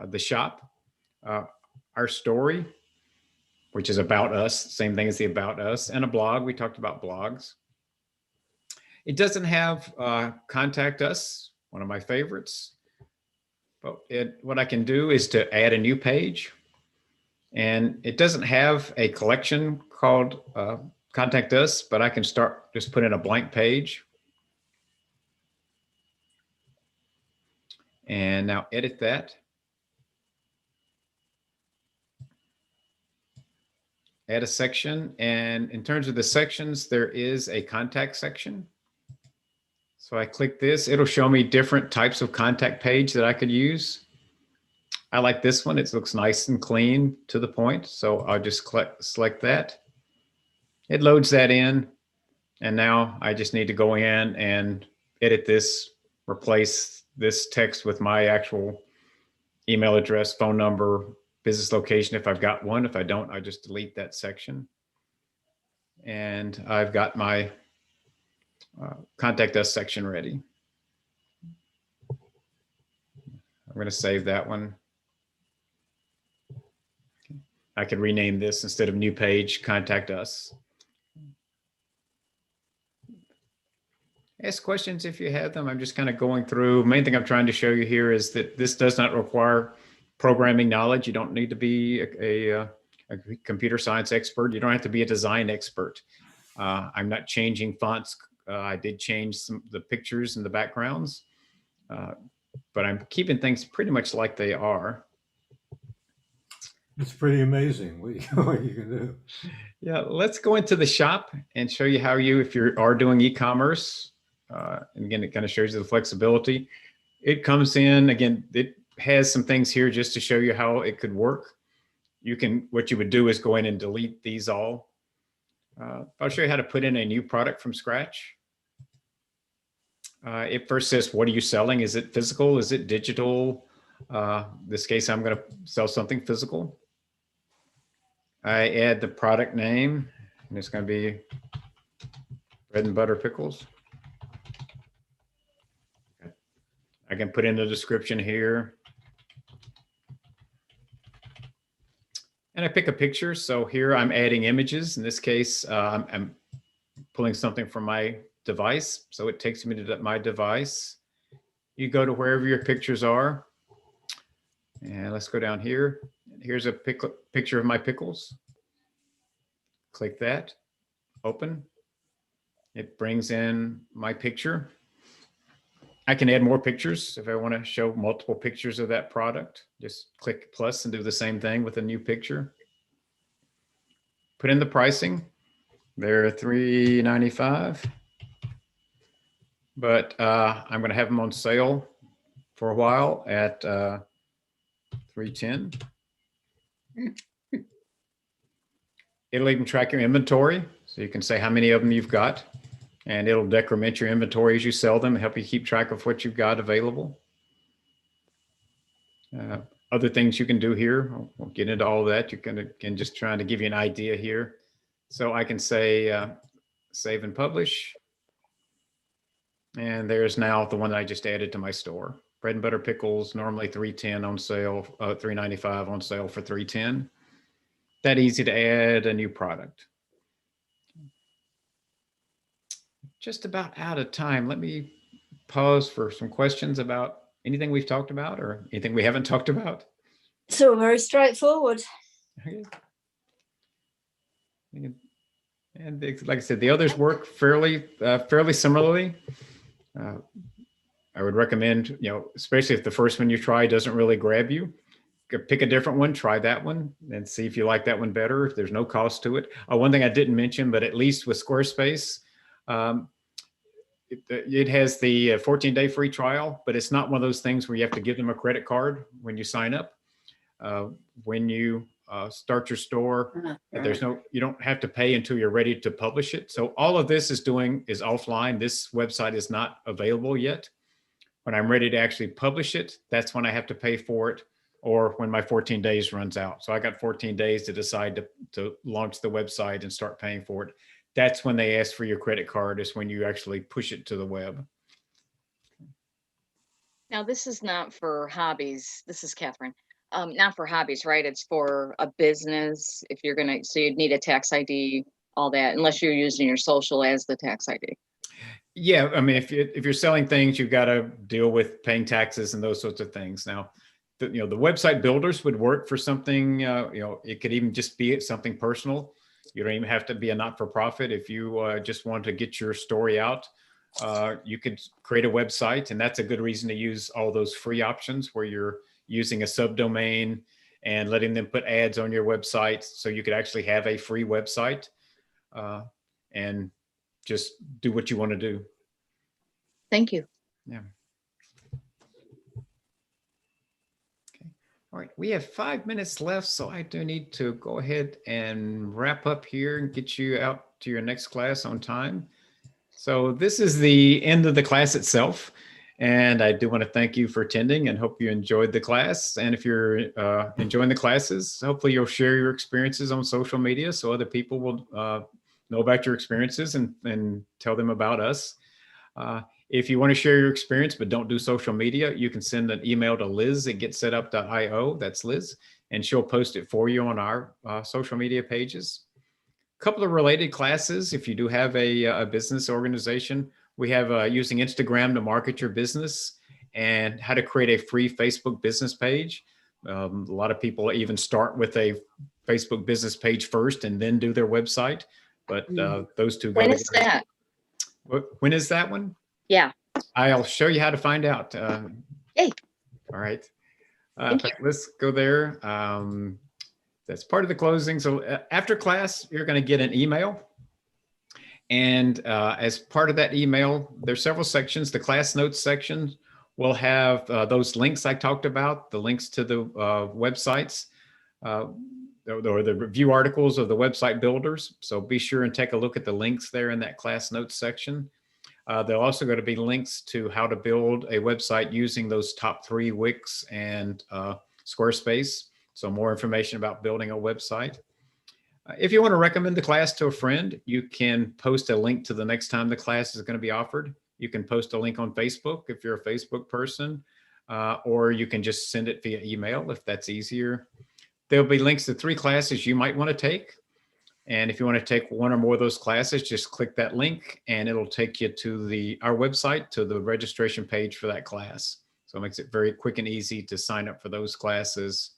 The shop, our story, which is about us, same thing as the about us, and a blog. We talked about blogs. It doesn't have contact us, one of my favorites. But what I can do is to add a new page. And it doesn't have a collection called contact us, but I can start, just put in a blank page. And now edit that. Add a section. And in terms of the sections, there is a contact section. So I click this, it'll show me different types of contact page that I could use. I like this one. It looks nice and clean to the point. So I'll just select that. It loads that in. And now I just need to go in and edit this, replace this text with my actual email address, phone number, business location if I've got one. If I don't, I just delete that section. And I've got my contact us section ready. I'm going to save that one. I could rename this instead of new page, contact us. Ask questions if you have them. I'm just kind of going through. Main thing I'm trying to show you here is that this does not require programming knowledge. You don't need to be a computer science expert. You don't have to be a design expert. I'm not changing fonts. I did change the pictures and the backgrounds, but I'm keeping things pretty much like they are. It's pretty amazing what you can do. Yeah, let's go into the shop and show you how if you are doing e-commerce, and again, it kind of shows you the flexibility. It comes in, again, it has some things here just to show you how it could work. What you would do is go in and delete these all. I'll show you how to put in a new product from scratch. It first says, what are you selling? Is it physical? Is it digital? This case, I'm going to sell something physical. I add the product name, and it's going to be bread and butter pickles. I can put in the description here. And I pick a picture. So here I'm adding images. In this case, I'm pulling something from my device. So it takes me to my device. You go to wherever your pictures are. And let's go down here. Here's a picture of my pickles. Click that, open. It brings in my picture. I can add more pictures if I want to show multiple pictures of that product. Just click plus and do the same thing with a new picture. Put in the pricing. They're $3.95. But I'm going to have them on sale for a while at $3.10. It'll even track your inventory. So you can say how many of them you've got, and it'll decrement your inventory as you sell them, help you keep track of what you've got available. Other things you can do here, we'll get into all of that. You can just trying to give you an idea here. So I can say save and publish. And there's now the one that I just added to my store. Bread and butter pickles, normally $3.10 on sale, $3.95 on sale for $3.10. That easy to add a new product. Just about out of time. Let me pause for some questions about anything we've talked about or anything we haven't talked about. So very straightforward. Okay. And like I said, the others work fairly similarly. I would recommend, especially if the first one you try doesn't really grab you, pick a different one, try that one and see if you like that one better. If there's no cost to it. One thing I didn't mention, but at least with Squarespace, it has the 14-day free trial, but it's not one of those things where you have to give them a credit card when you sign up. When you start your store, you don't have to pay until you're ready to publish it. So all of this is offline. This website is not available yet. When I'm ready to actually publish it, that's when I have to pay for it, or when my 14 days runs out. So I got 14 days to decide to launch the website and start paying for it. That's when they ask for your credit card, is when you actually push it to the web. Now, this is not for hobbies. This is Catherine. Not for hobbies, right? It's for a business. If you're so you'd need a tax ID, all that, unless you're using your social as the tax ID. Yeah, I mean, if you're selling things, you've got to deal with paying taxes and those sorts of things. Now, the website builders would work for something. It could even just be something personal. You don't even have to be a not-for-profit. If you just want to get your story out, you could create a website, and that's a good reason to use all those free options where you're using a subdomain and letting them put ads on your website, so you could actually have a free website and just do what you want to do. Thank you. Yeah. Okay. All right. We have 5 minutes left, so I do need to go ahead and wrap up here and get you out to your next class on time. So this is the end of the class itself. And I do want to thank you for attending and hope you enjoyed the class. And if you're enjoying the classes, hopefully you'll share your experiences on social media so other people will know about your experiences and tell them about us. If you want to share your experience but don't do social media, you can send an email to Liz at getsetup.io. That's Liz. And she'll post it for you on our social media pages. A couple of related classes. If you do have a business organization, we have using Instagram to market your business and how to create a free Facebook business page. A lot of people even start with a Facebook business page first and then do their website. But those two go When is together. that? When is that one? Yeah. I'll show you how to find out. Yay. All right. Thank you. Let's go there. That's part of the closing. So after class, you're going to get an email. And as part of that email, there's several sections. The class notes section will have those links I talked about, the links to the websites, or the review articles of the website builders. So be sure and take a look at the links there in that class notes section. There are also going to be links to how to build a website using those top 3 Wix and Squarespace. So more information about building a website. If you want to recommend the class to a friend, you can post a link to the next time the class is going to be offered. You can post a link on Facebook if you're a Facebook person, or you can just send it via email if that's easier. There'll be links to 3 classes you might want to take. And if you want to take one or more of those classes, just click that link and it'll take you to our website, to the registration page for that class. So it makes it very quick and easy to sign up for those classes.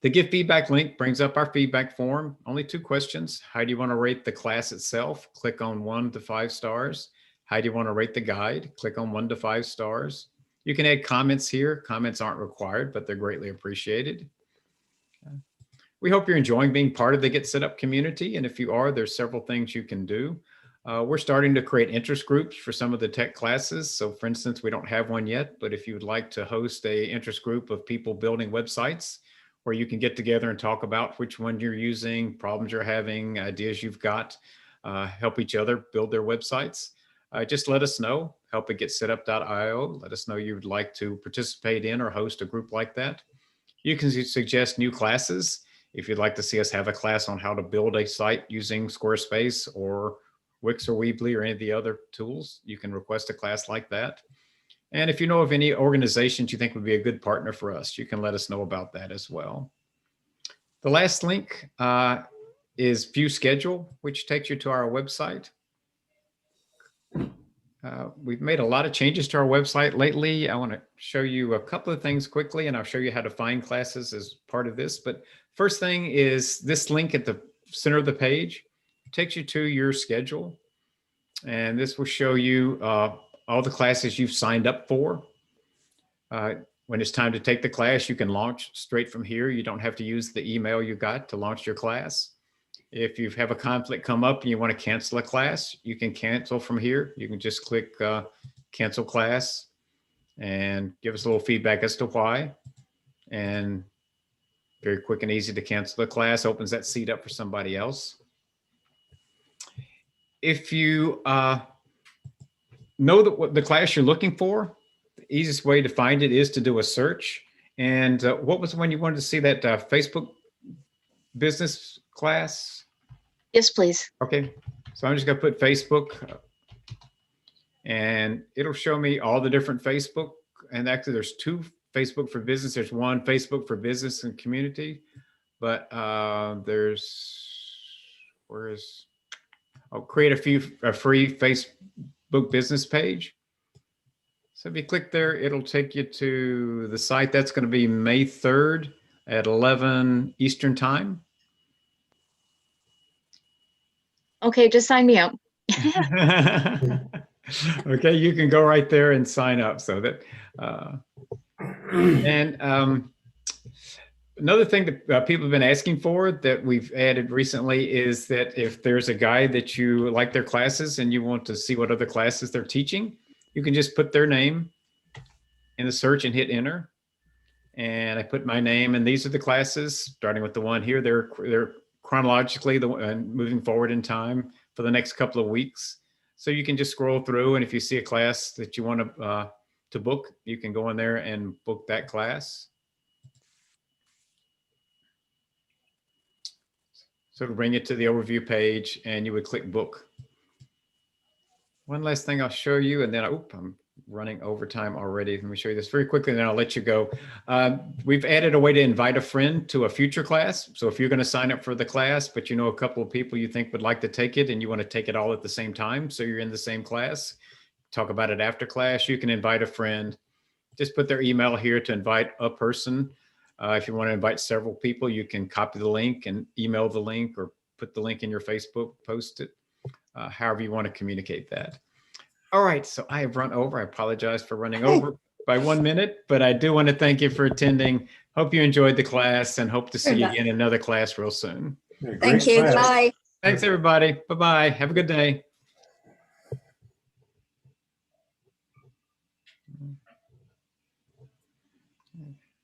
The Give Feedback link brings up our feedback form. Only 2 questions. How do you want to rate the class itself? Click on 1 to 5 stars. How do you want to rate the guide? Click on 1 to 5 stars. You can add comments here. Comments aren't required, but they're greatly appreciated. We hope you're enjoying being part of the Get Set Up community. And if you are, there's several things you can do. We're starting to create interest groups for some of the tech classes. So for instance, we don't have one yet, but if you would like to host a interest group of people building websites, where you can get together and talk about which one you're using, problems you're having, ideas you've got, help each other build their websites. Just let us know, help at getsetup.io. Let us know you would like to participate in or host a group like that. You can suggest new classes. If you'd like to see us have a class on how to build a site using Squarespace or Wix or Weebly or any of the other tools, you can request a class like that. And if you know of any organizations you think would be a good partner for us, you can let us know about that as well. The last link is View Schedule, which takes you to our website. We've made a lot of changes to our website lately. I want to show you a couple of things quickly, and I'll show you how to find classes as part of this. But first thing is this link at the center of the page takes you to your schedule. And this will show you all the classes you've signed up for. When it's time to take the class, you can launch straight from here. You don't have to use the email you got to launch your class. If you have a conflict come up and you want to cancel a class, you can cancel from here. You can just click cancel class and give us a little feedback as to why. And very quick and easy to cancel the class, opens that seat up for somebody else. If you know what the class you're looking for, the easiest way to find it is to do a search. And what was when you wanted to see that Facebook business class? Yes, please. Okay, so I'm just gonna put Facebook and it'll show me all the different Facebook. And actually there's 2 Facebook for business. There's one Facebook for business and community, but I'll create a free Facebook business page. So if you click there, it'll take you to the site. That's going to be May 3rd at 11 Eastern time. Okay, just sign me up. Okay, you can go right there and sign up. So that, another thing that people have been asking for that we've added recently is that if there's a guy that you like their classes and you want to see what other classes they're teaching, You can just put their name in the search and hit enter. And I put my name, and these are the classes, starting with the one here. They're chronologically moving forward in time for the next couple of weeks. So you can just scroll through, and if you see a class that you want to book, you can go in there and book that class. So it'll bring you to the overview page, and you would click book. One last thing I'll show you, and then I'm running overtime already. Let me show you this very quickly, and then I'll let you go. We've added a way to invite a friend to a future class. So if you're going to sign up for the class, but you know a couple of people you think would like to take it, and you want to take it all at the same time, so you're in the same class, talk about it after class, you can invite a friend. Just put their email here to invite a person. If you want to invite several people, you can copy the link and email the link, or put the link in your Facebook, post it, however you want to communicate that. All right, so I have run over. I apologize for running over by 1 minute, but I do want to thank you for attending. Hope you enjoyed the class, and hope to see you in another class real soon. Yeah, great Thank you. class. Bye. Thanks, everybody. Bye-bye. Have a good day.